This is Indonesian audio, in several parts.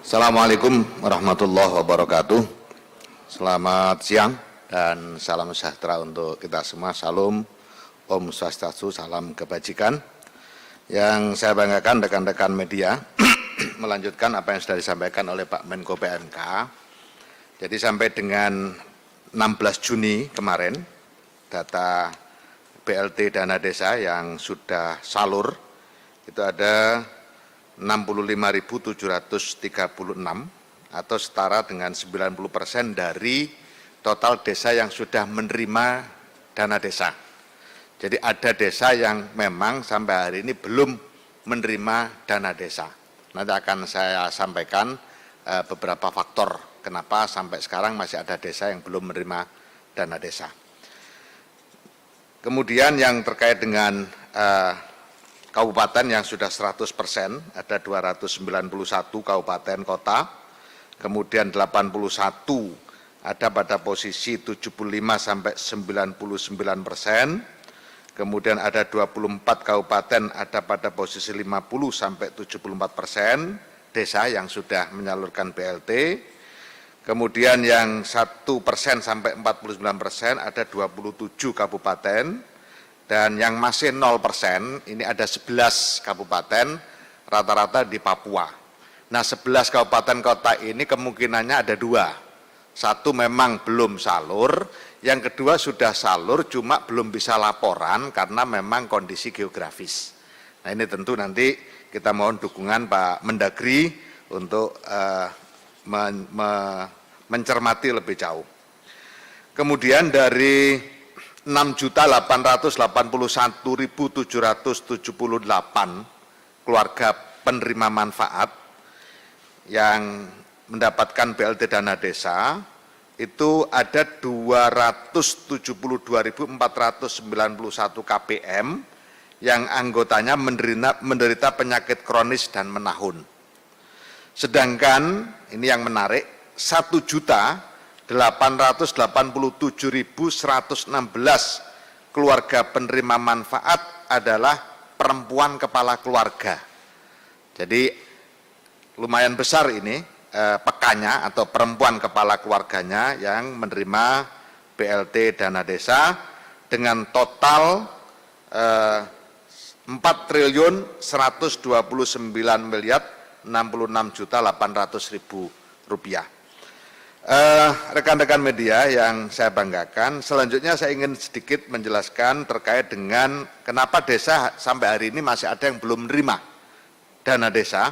Assalamualaikum warahmatullahi wabarakatuh. Selamat siang dan salam sejahtera untuk kita semua. Salam Om Swastiastu, salam kebajikan. Yang saya banggakan rekan-rekan media melanjutkan apa yang sudah disampaikan oleh Pak Menko PMK. Jadi sampai dengan 16 Juni kemarin, data BLT dana desa yang sudah salur itu ada 65.736 atau setara dengan 90% dari total desa yang sudah menerima dana desa. Jadi ada desa yang memang sampai hari ini belum menerima dana desa. Nanti akan saya sampaikan beberapa faktor kenapa sampai sekarang masih ada desa yang belum menerima dana desa. Kemudian yang terkait dengan kabupaten yang sudah 100%, ada 291 kabupaten kota, kemudian 81 ada pada posisi 75 sampai 99%, kemudian ada 24 kabupaten ada pada posisi 50 sampai 74% desa yang sudah menyalurkan BLT, kemudian yang 1% sampai 49% ada 27 kabupaten, dan yang masih 0% ini ada 11 kabupaten rata-rata di Papua. Nah 11 kabupaten kota ini kemungkinannya ada dua. Satu memang belum salur, yang kedua sudah salur cuma belum bisa laporan karena memang kondisi geografis. Nah ini tentu nanti kita mohon dukungan Pak Mendagri untuk mencermati lebih jauh. Kemudian dari 6.881.778 keluarga penerima manfaat yang mendapatkan BLT dana desa, itu ada 272.491 KPM yang anggotanya menderita penyakit kronis dan menahun. Sedangkan, ini yang menarik, 1.887.116 keluarga penerima manfaat adalah perempuan kepala keluarga. Jadi lumayan besar ini pekannya atau perempuan kepala keluarganya yang menerima BLT dana desa dengan total 4.129.066.800.000 rupiah. Rekan-rekan media yang saya banggakan, selanjutnya saya ingin sedikit menjelaskan terkait dengan kenapa desa sampai hari ini masih ada yang belum menerima dana desa.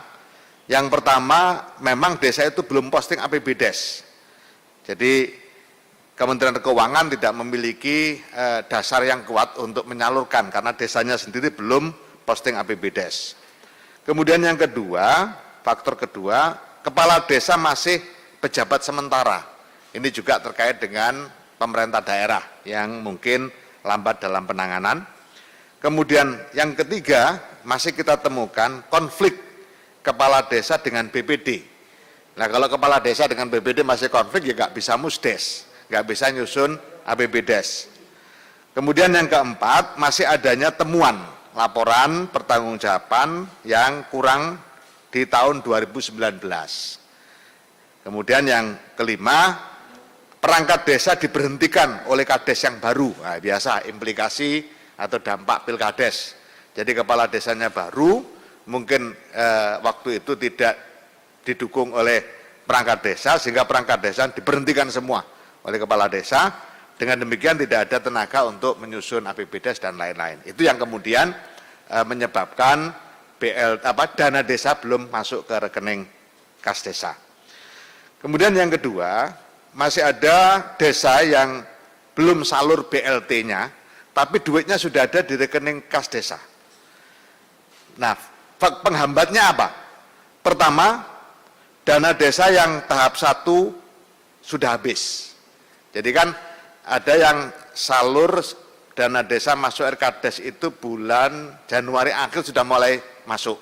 Yang pertama, memang desa itu belum posting APBDes. Jadi Kementerian Keuangan tidak memiliki dasar yang kuat untuk menyalurkan karena desanya sendiri belum posting APBDes. Kemudian yang kedua, faktor kedua, kepala desa masih pejabat sementara. Ini juga terkait dengan pemerintah daerah yang mungkin lambat dalam penanganan. Kemudian yang ketiga, masih kita temukan konflik kepala desa dengan BPD. Nah kalau kepala desa dengan BPD masih konflik, ya nggak bisa musdes, nggak bisa nyusun APBDes. Kemudian yang keempat, masih adanya temuan laporan pertanggungjawaban yang kurang di tahun 2019. Kemudian yang kelima, perangkat desa diberhentikan oleh kades yang baru. Nah, biasa implikasi atau dampak pilkades. Jadi kepala desanya baru, mungkin waktu itu tidak didukung oleh perangkat desa, sehingga perangkat desa diberhentikan semua oleh kepala desa. Dengan demikian tidak ada tenaga untuk menyusun APBDes dan lain-lain. Itu yang kemudian menyebabkan dana desa belum masuk ke rekening kas desa. Kemudian yang kedua, masih ada desa yang belum salur BLT-nya, tapi duitnya sudah ada di rekening kas desa. Nah, penghambatnya apa? Pertama, dana desa yang tahap 1 sudah habis. Jadi kan ada yang salur dana desa masuk RKDes itu bulan Januari akhir sudah mulai masuk.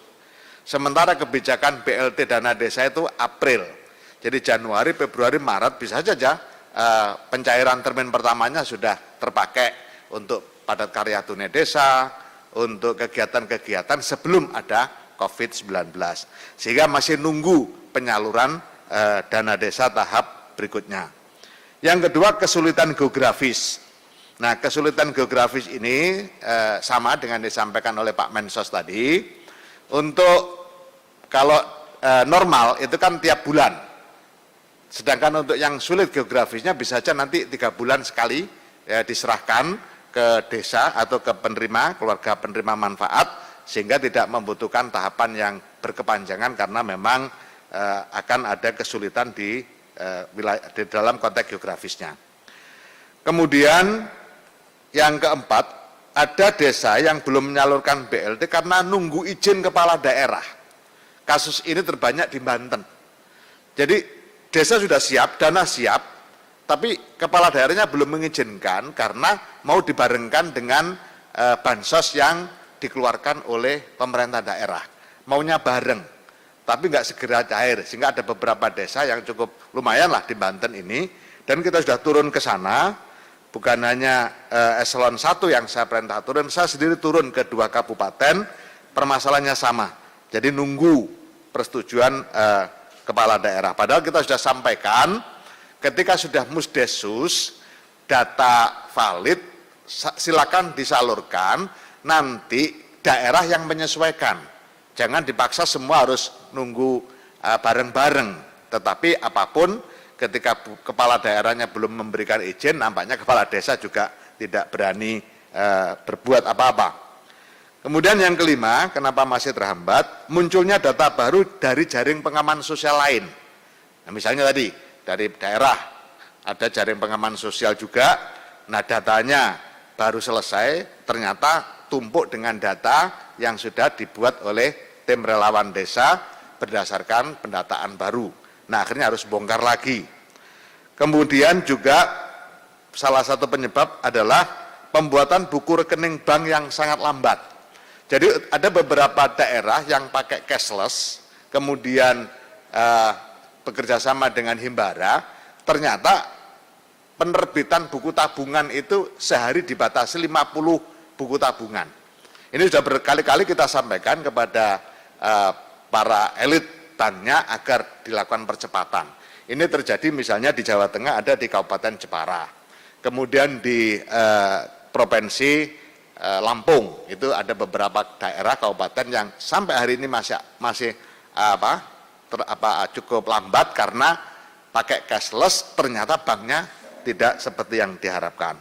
Sementara kebijakan BLT dana desa itu April. Jadi Januari, Februari, Maret bisa saja pencairan termin pertamanya sudah terpakai untuk padat karya tunai desa, untuk kegiatan-kegiatan sebelum ada COVID-19. Sehingga masih nunggu penyaluran dana desa tahap berikutnya. Yang kedua, kesulitan geografis. Nah, kesulitan geografis ini sama dengan disampaikan oleh Pak Mensos tadi. Untuk kalau normal itu kan tiap bulan. Sedangkan untuk yang sulit geografisnya bisa saja nanti 3 bulan sekali ya, diserahkan ke desa atau ke penerima, keluarga penerima manfaat, sehingga tidak membutuhkan tahapan yang berkepanjangan karena memang akan ada kesulitan di dalam konteks geografisnya. Kemudian yang keempat, ada desa yang belum menyalurkan BLT karena nunggu izin kepala daerah. Kasus ini terbanyak di Banten. Jadi desa sudah siap, dana siap, tapi kepala daerahnya belum mengizinkan karena mau dibarengkan dengan bansos yang dikeluarkan oleh pemerintah daerah. Maunya bareng, tapi nggak segera cair, sehingga ada beberapa desa yang cukup lumayan lah di Banten ini, dan kita sudah turun ke sana, bukan hanya eselon 1 yang saya perintah turun, saya sendiri turun ke 2 kabupaten, permasalahannya sama, jadi nunggu persetujuan kepala daerah. Padahal kita sudah sampaikan, ketika sudah musdesus, data valid, silakan disalurkan, nanti daerah yang menyesuaikan. Jangan dipaksa semua harus nunggu bareng-bareng. Tetapi apapun, ketika kepala daerahnya belum memberikan izin, nampaknya kepala desa juga tidak berani berbuat apa-apa. Kemudian yang kelima, kenapa masih terhambat? Munculnya data baru dari jaring pengaman sosial lain. Nah, misalnya tadi, dari daerah, ada jaring pengaman sosial juga, nah datanya baru selesai, ternyata tumpuk dengan data yang sudah dibuat oleh tim relawan desa berdasarkan pendataan baru. Nah, akhirnya harus bongkar lagi. Kemudian juga salah satu penyebab adalah pembuatan buku rekening bank yang sangat lambat. Jadi ada beberapa daerah yang pakai cashless, kemudian bekerja sama dengan Himbara, ternyata penerbitan buku tabungan itu sehari dibatasi 50 buku tabungan. Ini sudah berkali-kali kita sampaikan kepada para elit banknya agar dilakukan percepatan. Ini terjadi misalnya di Jawa Tengah, ada di Kabupaten Jepara. Kemudian di Provinsi Lampung, itu ada beberapa daerah kabupaten yang sampai hari ini masih cukup lambat karena pakai cashless, ternyata banknya tidak seperti yang diharapkan.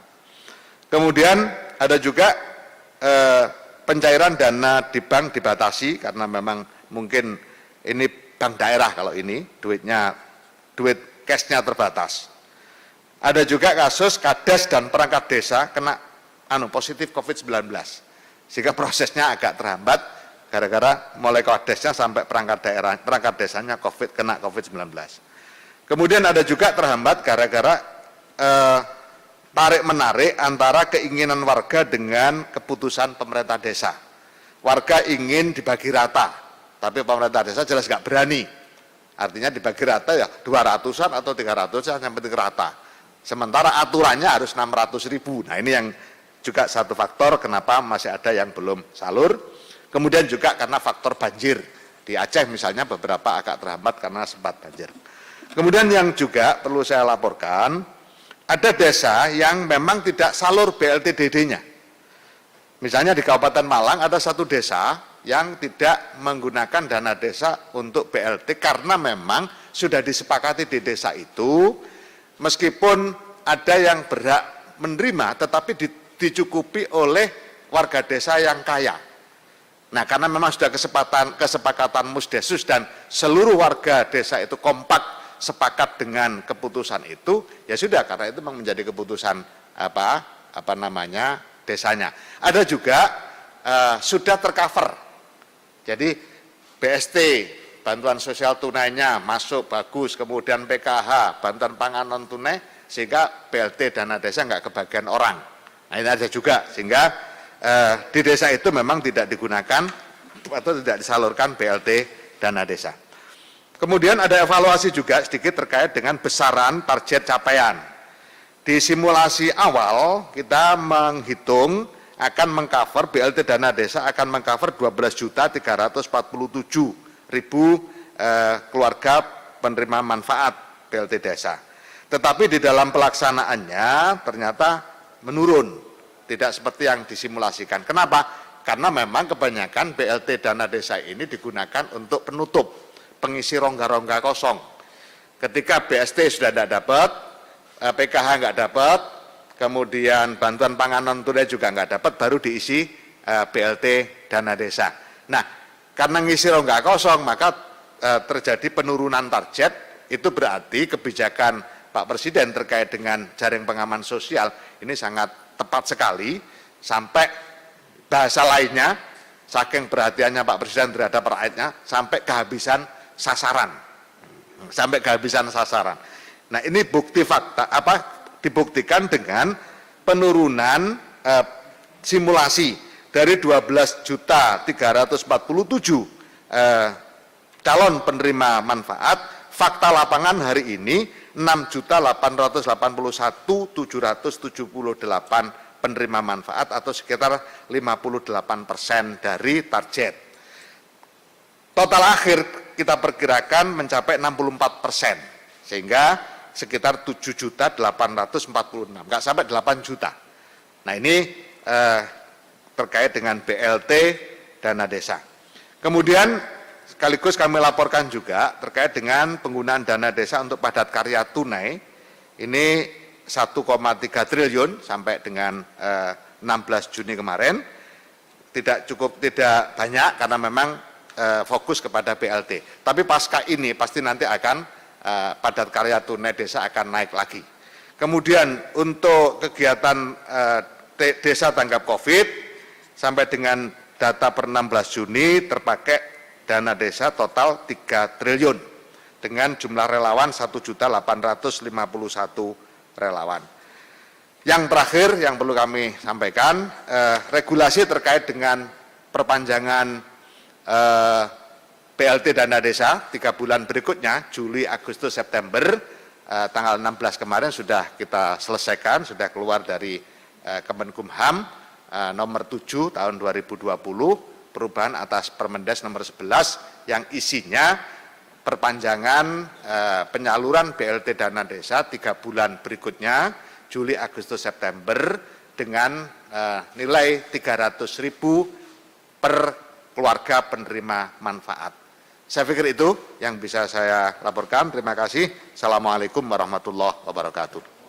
Kemudian ada juga pencairan dana di bank dibatasi karena memang mungkin ini bank daerah, kalau ini duit cashnya terbatas. Ada juga kasus Kades dan perangkat desa kena positif COVID-19, sehingga prosesnya agak terhambat gara-gara mulai Kadesnya sampai perangkat desanya kena COVID-19. Kemudian ada juga terhambat gara-gara tarik-menarik antara keinginan warga dengan keputusan pemerintah desa. Warga ingin dibagi rata, tapi pemerintah desa jelas nggak berani. Artinya dibagi rata ya 200-an atau 300-an yang penting rata. Sementara aturannya harus 600.000. Nah, ini yang juga satu faktor kenapa masih ada yang belum salur. Kemudian juga karena faktor banjir. Di Aceh misalnya beberapa agak terhambat karena sempat banjir. Kemudian yang juga perlu saya laporkan, ada desa yang memang tidak salur BLTDD-nya. Misalnya di Kabupaten Malang ada satu desa yang tidak menggunakan dana desa untuk BLT karena memang sudah disepakati di desa itu, meskipun ada yang berhak menerima tetapi dicukupi oleh warga desa yang kaya. Nah, karena memang sudah kesepakatan musdesus dan seluruh warga desa itu kompak sepakat dengan keputusan itu, ya sudah, karena itu memang menjadi keputusan desanya. Ada juga sudah tercover. Jadi BST, bantuan sosial tunainya masuk bagus, kemudian PKH, bantuan pangan non tunai, sehingga BLT dana desa nggak kebagian orang. Nah, ini ada juga, sehingga di desa itu memang tidak digunakan atau tidak disalurkan BLT dana desa. Kemudian ada evaluasi juga sedikit terkait dengan besaran target capaian. Di simulasi awal kita menghitung akan mengcover BLT dana desa akan mengcover 12.347.000 keluarga penerima manfaat BLT Desa. Tetapi di dalam pelaksanaannya ternyata menurun, tidak seperti yang disimulasikan. Kenapa? Karena memang kebanyakan BLT dana desa ini digunakan untuk penutup, pengisi rongga-rongga kosong. Ketika BST sudah tidak dapat, PKH nggak dapat, kemudian bantuan pangan non tunai juga nggak dapat, baru diisi BLT dana desa. Nah, karena ngisi rongga kosong, maka terjadi penurunan target. Itu berarti kebijakan Pak Presiden terkait dengan jaring pengaman sosial ini sangat tepat sekali, sampai bahasa lainnya, saking perhatiannya Pak Presiden terhadap rakyatnya, sampai kehabisan sasaran. Sampai kehabisan sasaran. Nah, ini bukti fakta, dibuktikan dengan penurunan simulasi dari 12.347 calon penerima manfaat. Fakta lapangan hari ini 6.881.778 penerima manfaat atau sekitar 58% dari target. Total akhir kita perkirakan mencapai 64%, sehingga sekitar 7.846, nggak sampai 8 juta. Nah, ini terkait dengan BLT dana desa. Kemudian sekaligus kami laporkan juga terkait dengan penggunaan dana desa untuk padat karya tunai. Ini 1,3 triliun sampai dengan 16 Juni kemarin. Tidak banyak karena memang fokus kepada BLT. Tapi pasca ini pasti nanti akan padat karya tunai desa akan naik lagi. Kemudian untuk kegiatan desa tanggap COVID sampai dengan data per 16 Juni terpakai dana desa total 3 triliun dengan jumlah relawan 1.851 relawan. Yang terakhir yang perlu kami sampaikan, regulasi terkait dengan perpanjangan BLT dana desa 3 bulan berikutnya, Juli, Agustus, September, tanggal 16 kemarin sudah kita selesaikan, sudah keluar dari Kemenkumham nomor 7 tahun 2020, perubahan atas Permendes nomor 11 yang isinya perpanjangan penyaluran BLT dana desa 3 bulan berikutnya, Juli, Agustus, September, dengan nilai 300.000 per keluarga penerima manfaat. Saya pikir itu yang bisa saya laporkan. Terima kasih. Assalamualaikum warahmatullahi wabarakatuh.